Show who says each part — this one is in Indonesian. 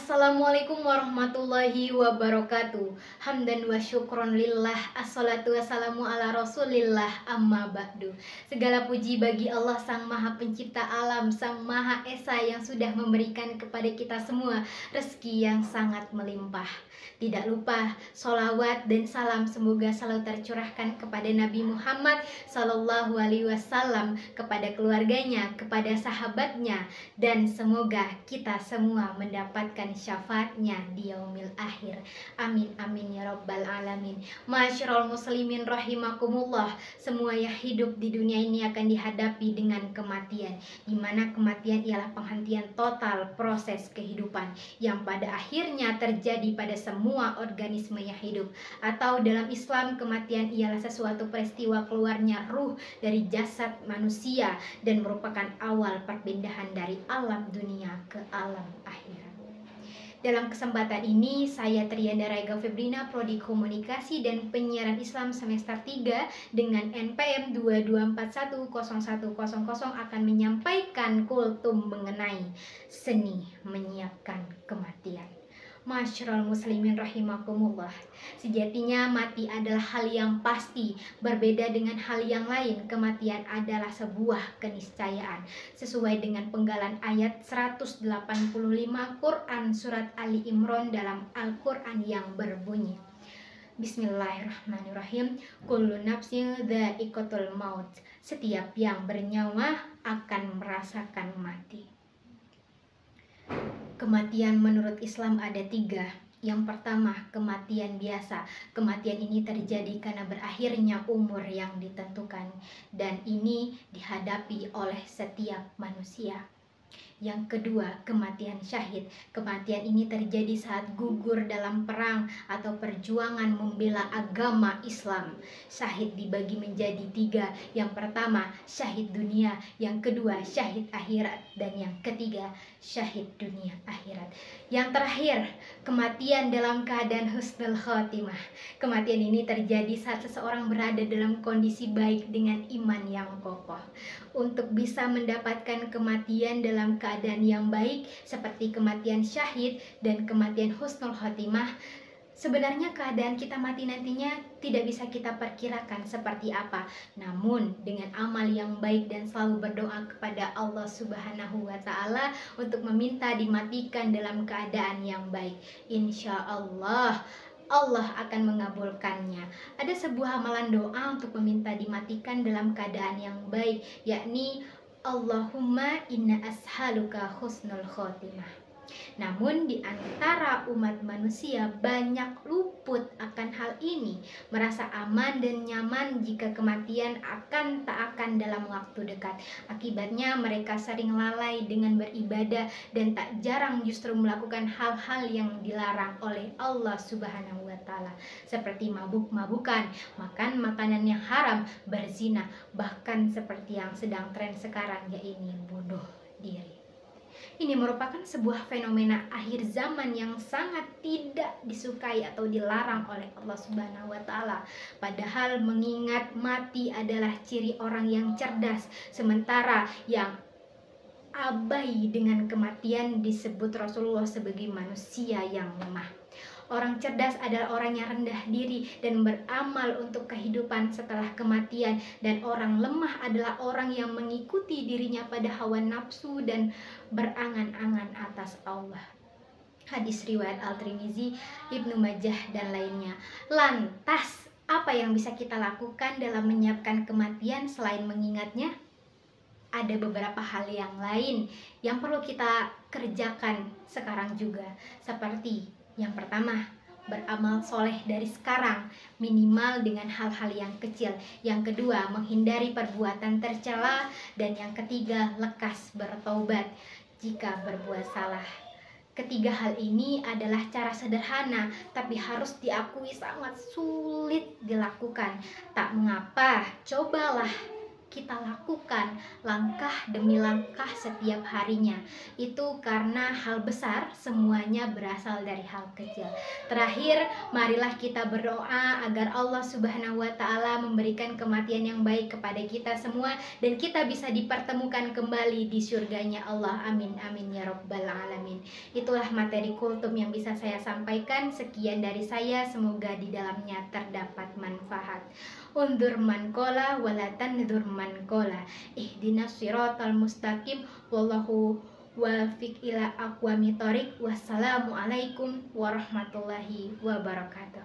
Speaker 1: Assalamualaikum warahmatullahi wabarakatuh. Hamdan wa syukron lillah. Assalatu wassalamu ala rasulillah, amma ba'du. Segala puji bagi Allah Sang Maha Pencipta alam, Sang Maha Esa yang sudah memberikan kepada kita semua rezeki yang sangat melimpah. Tidak lupa sholawat dan salam semoga selalu tercurahkan kepada Nabi Muhammad Sallallahu Alaihi Wasallam, kepada keluarganya, kepada sahabatnya, dan semoga kita semua mendapatkan syafaatnya di yaumil akhir. Amin amin ya rabbal alamin. Masyarul muslimin rahimakumullah. Semua yang hidup di dunia ini akan dihadapi dengan kematian, di mana kematian ialah penghentian total proses kehidupan yang pada akhirnya terjadi pada semua organisme yang hidup. Atau dalam Islam, kematian ialah sesuatu peristiwa keluarnya ruh dari jasad manusia dan merupakan awal perpindahan dari alam dunia ke alam akhirat. Dalam kesempatan ini, saya Trianda Raiga Febrina, Prodi Komunikasi dan Penyiaran Islam semester 3 dengan NPM 22410100 akan menyampaikan kultum mengenai seni menyiapkan kematian. Masyarul muslimin rahimakumullah. Sejatinya mati adalah hal yang pasti. Berbeda dengan hal yang lain, kematian adalah sebuah keniscayaan. Sesuai dengan penggalan ayat 185 Quran Surat Ali Imran dalam Al-Quran yang berbunyi, Bismillahirrahmanirrahim. Kullu nafsin dha'iqatul maut. Setiap yang bernyawa akan merasakan mati. Kematian menurut Islam ada 3. Yang pertama, kematian biasa. Kematian ini terjadi karena berakhirnya umur yang ditentukan, dan ini dihadapi oleh setiap manusia. Yang kedua, kematian syahid. Kematian ini terjadi saat gugur dalam perang atau perjuangan membela agama Islam. Syahid dibagi menjadi 3. Yang pertama, syahid dunia. Yang kedua, syahid akhirat. Dan yang ketiga, syahid dunia akhirat. Yang terakhir, kematian dalam keadaan husnul khotimah. Kematian ini terjadi saat seseorang berada dalam kondisi baik dengan iman yang kokoh. Untuk bisa mendapatkan kematian dalam keadaan yang baik seperti kematian syahid dan kematian husnul khotimah, sebenarnya keadaan kita mati nantinya tidak bisa kita perkirakan seperti apa. Namun dengan amal yang baik dan selalu berdoa kepada Allah Subhanahu wa Ta'ala untuk meminta dimatikan dalam keadaan yang baik, insya Allah Allah akan mengabulkannya. Ada sebuah amalan doa untuk meminta dimatikan dalam keadaan yang baik, yakni Allahumma inna ashaluka husnul khotimah. Namun di antara umat manusia banyak luput akan hal ini, merasa aman dan nyaman jika kematian tak akan dalam waktu dekat. Akibatnya mereka sering lalai dengan beribadah dan tak jarang justru melakukan hal-hal yang dilarang oleh Allah Subhanahu wa Ta'ala, seperti mabuk-mabukan, makan makanan yang haram, berzina, bahkan seperti yang sedang tren sekarang, yaitu bunuh diri. Ini merupakan sebuah fenomena akhir zaman yang sangat tidak disukai atau dilarang oleh Allah Subhanahu wa Ta'ala. Padahal mengingat mati adalah ciri orang yang cerdas, sementara yang abai dengan kematian disebut Rasulullah sebagai manusia yang lemah. Orang cerdas adalah orang yang rendah diri dan beramal untuk kehidupan setelah kematian, dan orang lemah adalah orang yang mengikuti dirinya pada hawa nafsu dan berangan-angan atas Allah. Hadis riwayat Al-Tirmizi, Ibnu Majah dan lainnya. Lantas, apa yang bisa kita lakukan dalam menyiapkan kematian selain mengingatnya? Ada beberapa hal yang lain yang perlu kita kerjakan sekarang juga, seperti yang pertama, beramal soleh dari sekarang, minimal dengan hal-hal yang kecil. Yang kedua, menghindari perbuatan tercela. Dan yang ketiga, lekas bertobat jika berbuat salah. Ketiga hal ini adalah cara sederhana, tapi harus diakui sangat sulit dilakukan. Tak mengapa, cobalah kita lakukan langkah demi langkah setiap harinya. Itu karena hal besar semuanya berasal dari hal kecil. Terakhir, marilah kita berdoa agar Allah Subhanahu wa Ta'ala memberikan kematian yang baik kepada kita semua, dan kita bisa dipertemukan kembali di surganya Allah. Amin amin ya rabbal alamin. Itulah materi kultum yang bisa saya sampaikan. Sekian dari saya, semoga di dalamnya terdapat manfaat. Undur man kola walatan nidur man kola, ihdinas siratal mustaqim, wallahu wafiq ila aqwamit thoriq. Wassalamualaikum warahmatullahi wabarakatuh.